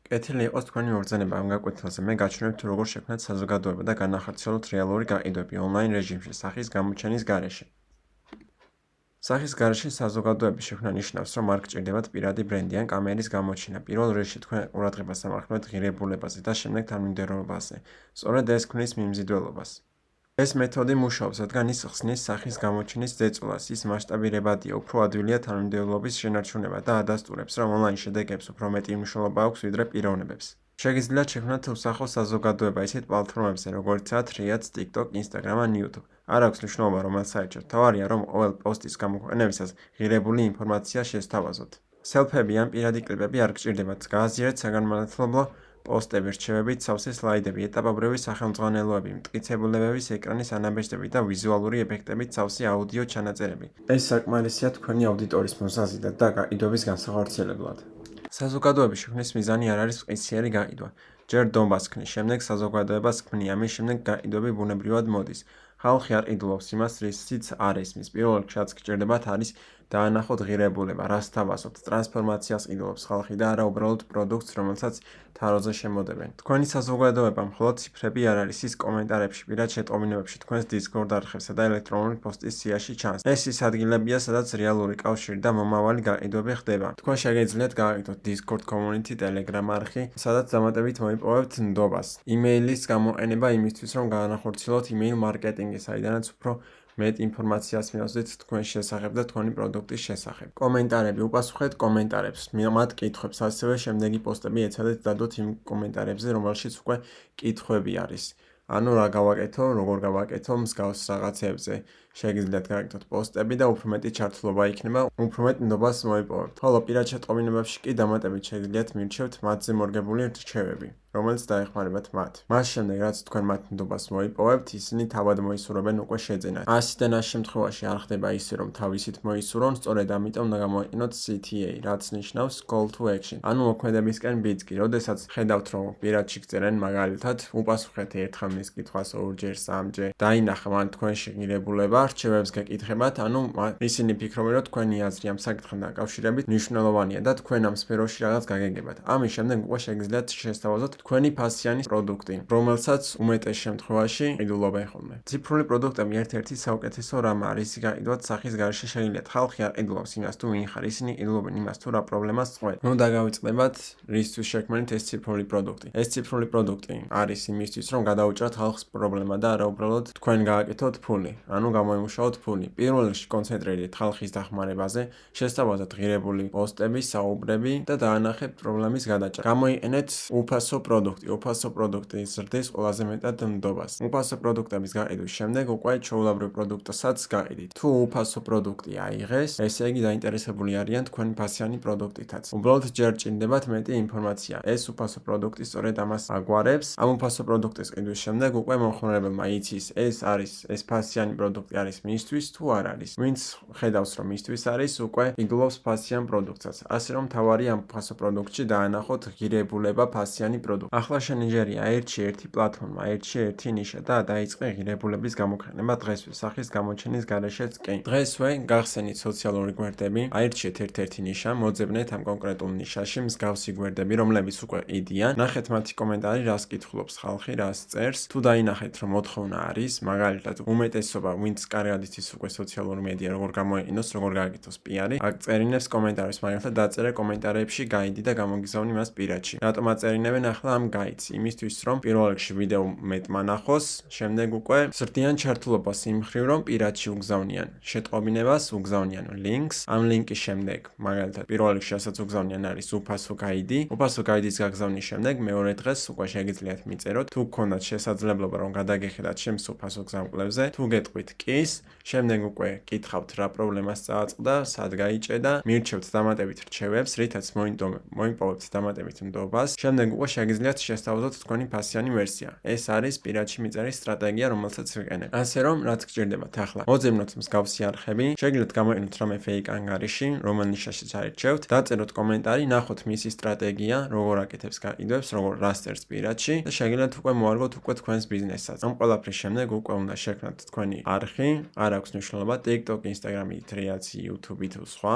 კეთილი იყოს თქვენი მობრძანება ამ გაკვეთილზე. მე გაჩვენებ თუ როგორ შექმნათ საზოგადოება და განახორციელოთ რეალური გაყიდვები ონლაინ რეჟიმში სახის გამოჩენის გარეშე. სახის გარეშე საზოგადოების შექმნა ნიშნავს, რომ არ გჭირდებათ პირადი ბრენდი ან კამერის გამოჩენა. პირველ რიგში თქვენ ყურადღებას ამახვილებთ ღირებულებაზე და შემდეგ თანმიმდევრობაზე. სწორედ ეს ქმნის მიმზიდველობას. ეს მეთოდი მუშაობს, რადგან ის ხსნის სახის გამოჩენის ზეწოლას, ის მასშტაბირებადია, უფრო ადვილია თანმიმდევრობის შენარჩუნება და ადასტურებს, რომ ონლაინ შედეგებს უფრო მეტი მნიშვნელობა აქვს ვიდრე პიროვნებებს. შეგიძლიათ შექმნათ უსახო საზოგადოება ისეთ პლატფორმებზე, როგორიცაა Threads, TikTok, Instagram ან YouTube. არ აქვს მნიშვნელობა, რომელ საერთოდ. თავარია, რომ ყოველ პოსტის გამოქვეყნებისას ღირებული ინფორმაცია შესთავაზოთ. სელფები ან პირადი კლიპები არ გჭირდებათ. გააზიარეთ საგანმანათლებლო პოსტები, რჩევებით, სავსე სლაიდები, ეტაპობრივი სახელმძღვანელოები, მტკიცებულებების ეკრანის ანაბეჭდები და ვიზუალური ეფექტებით სავსე აუდიო ჩანაწერები. ეს საკმარისია თქვენი აუდიტორიის მოსაზიდად და გაყიდვების განსახორციელებლად. საზოგადოების შექმნის მიზანი არ არის მყისიერი გაყიდვა. ჯერ დონბას ქმნის, შემდეგ საზოგადოებას ქმნი, ამის შემდეგ გაყიდვები ბუნებრივად მოდის. ხალხი არ ყიდულობს იმას, რისიც არ ესმის. პირველ რიგში რაც გჭირდებათ არის დაანახოთ ღირებულება, რას თავაზობთ. ტრანსფორმაციას ყიდულობს ხალხი და არა უბრალოდ პროდუქტს, რომელსაც თაროზე შემოდებენ. თქვენი საზოგადოება მხოლოდ ციფრები არ არის, ის კომენტარებში, პირად შეტყობინებებში, თქვენს Discord არხებსა და ელექტრონული პოსტის სიაში ჩანს. ეს ის ადგილებია, სადაც რეალური კავშირი და მომავალი გაყიდვები ხდება. თქვენ შეგიძლიათ გააკეთოთ Discord community, Telegram არხი, სადაც დამატებით მოიპოვებთ ნდობას. იმეილის გამოყენება იმისთვის, რომ გაანახორციელოთ იმეილ მარკეტინგი, საიდანაც უფრო მეტ ინფორმაციას მივაზრდით თქვენ შესახებ და თქვენი პროდუქტის შესახებ. კომენტარები, უპასუხეთ კომენტარებს, მათ კითხვებს, ასევე შემდეგი პოსტები ეცადეთ დადოთ იმ კომენტარებზე, რომელშიც უკვე კითხვები არის. ანუ რა გავაკეთო, როგორ გავაკეთო, მსგავს რაღაცებზე შეგიძლიათ გააკეთოთ პოსტები და უფრო მეტი ჩართულობა იქნება, უფრო მეტ ნდობას მოიპოვებთ. ხოლო პირად შეტყობინებებში კი დამატებით შეგიძლიათ მირჩევთ მათზე მორგებული რჩევები, რომელიც დაეხმარებათ მათ. მას შემდეგ, რაც თქვენ მათ ნდობას მოიპოვებთ, ისინი თავად მოისურვებენ უკვე შეძენად. 100-დან 100 შემთხვევაში არ ხდება ისე, რომ თავისით მოისურვონ, სწორედ ამიტომ უნდა გამოიყენოთ CTA, რაც ნიშნავს Call to Action, ანუ მოქმედებისკენ ბიძგი. როდესაც ხედავთ, რომ პირადში გწერენ, მაგალითად, უპასუხეთ ერთხელ მის კითხვას, ორჯერ, სამჯერ, დაინახა მან თქვენში ღირებულება, რჩევებს გეკითხებათ, ანუ ისინი ფიქრობენ, რომ თქვენი აზრი ამ საკითხთან დაკავშირებით მნიშვნელოვანია და თქვენ ამ სფეროში რაღაც გაგეგებათ. ამის შემდეგ უკვე შეგიძლიათ შესთავაზოთ თქვენი ფასიანი პროდუქტი, რომელსაც უმეტეს შემთხვევაში ყიდულობენ ხოლმე. ციფრული პროდუქტები ერთ-ერთი საუკეთესო რამ არის გაყიდვათ სახის გარეშე შეგიძლიათ. ხალხი არ ყიდულობს იმას თუ ვინ ხარ, ისინი ყიდულობენ იმას თუ რა პრობლემას წყვეტ. ნუ დაგავიწყდებათ რისთვის შექმნით ეს ციფრული პროდუქტი. ეს ციფრული პროდუქტი არის იმისთვის, რომ გადაუჭრათ ხალხს პრობლემა და არა უბრალოდ თქვენ გააკეთოთ ფული, ანუ გამოიმუშაოთ ფული. პირველ რიგში კონცენტრირდით ხალხის დახმარებაზე, შესთავაზოთ ღირებული პოსტები, საუბრები და დაანახეთ პრობლემის გადაჭრა. გამოიყენეთ უფასო პროდუქტი. უფასო პროდუქტი ზრდის ყველაზე მეტად ნდობას. უფასო პროდუქტების გაყიდვის შემდეგ უკვე ჩვეულებრივ პროდუქტსაც გაყიდით. თუ უფასო პროდუქტი აიღეს, ესე იგი დაინტერესებული არიან თქვენი ფასიანი პროდუქტითაც. უბრალოდ ჯერ ჭირდებათ მეტი ინფორმაცია. ეს უფასო პროდუქტი სწორედ ამას აგვარებს. ამ უფასო პროდუქტის ყიდვის შემდეგ უკვე მომხმარებელმა იცის, ეს ფასიანი პროდუქტი არის მისთვის თუ არ არის. ვინც ხედავს, რომ მისთვის არის, უკვე ყიდულობს ფასიან პროდუქტსაც. ასე რომ თავარი ამ უფასო პროდუქტში დაანახოთ ღირებულება ფასიანი პროდუქტი. ახლა შენიჯერია ერთში ერთი პლატფორმა, ერთში ერთი ნიშა და დაიწყე ღირებულების გამოქვეყნება დღესვე სახის გამოჩენის გარეშეც კი. დღესვე გახსენით სოციალური გვერდები, აირჩიეთ ერთ-ერთი ნიშა, მოძებნეთ ამ კონკრეტულ ნიშაში მსგავსი გვერდები, რომლებიც უკვე ყიდიან. ნახეთ მათი კომენტარი, რას კითხულობს ხალხი, რას წერს. თუ დაინახეთ, რომ მოთხოვნა არის, მაგალითად, უმეტესობა, ვინც კარგად იცის უკვე სოციალური მედია, როგორ გამოიყენოს, როგორ გააკეთოს PR-ი, აკწერინებს კომენტარებს, მაგალითად, დაწერე კომენტარებში გაიდი და გამოგიზავნი მას პირადში. რატომ აწერინებენ ახლა ამ გაიდს? იმისთვის, რომ პირველ რიგში ვიდეო მეტმა ნახოს, შემდეგ უკვე ზრდიან ჩართულობას იმ მხრივ, რომ პირადში უგზავნიან შეტყობინებას, უგზავნიან ლინკს. ამ ლინკის შემდეგ, მაგალითად, პირველ რიგში რასაც უგზავნიან არის უფასო გაიდი. უფასო გაიდის გაგზავნის შემდეგ მეორე დღეს უკვე შეგიძლიათ მიწეროთ, თუ გქონდათ შესაძლებლობა, რომ გადაგეხედათ ჩემს უფასო გზამკვლევზე, თუ გეტყვით კის, შემდეგ უკვე კითხავთ რა პრობლემას წააწყდა, სად გაიჭედა, მირჩევთ დამატებით რჩევებს, რითაც მოიპოვებთ დამატებით ნდობას. შემდეგ უკვე შეგიძლიათ შესთავაზოთ თქვენი ფასიანი ვერსია. ეს არის პირადში მიწერის სტრატეგია, რომელსაც ვიყენებ. ასე რომ, რაც გჭირდებათ ახლა, მოძებნოთ მსგავსი არხები, შეგიძლიათ გამოიყენოთ რამე fake ანგარიში, რომელ ნიშაშიც არიჩევთ, დაწეროთ კომენტარი, ნახოთ მისი სტრატეგია, როგორ აკეთებს გაყიდვებს, როგორ რას წერს პირადში და შეგიძლიათ უკვე მოარგოთ უკვე თქვენს ბიზნესსაც. ამ ყველაფრის შემდეგ უკვე უნდა შექმნათ თქვენი არხი, არ აქვს მნიშვნელობა TikTok, Instagram, Threads, YouTube თუ სხვა.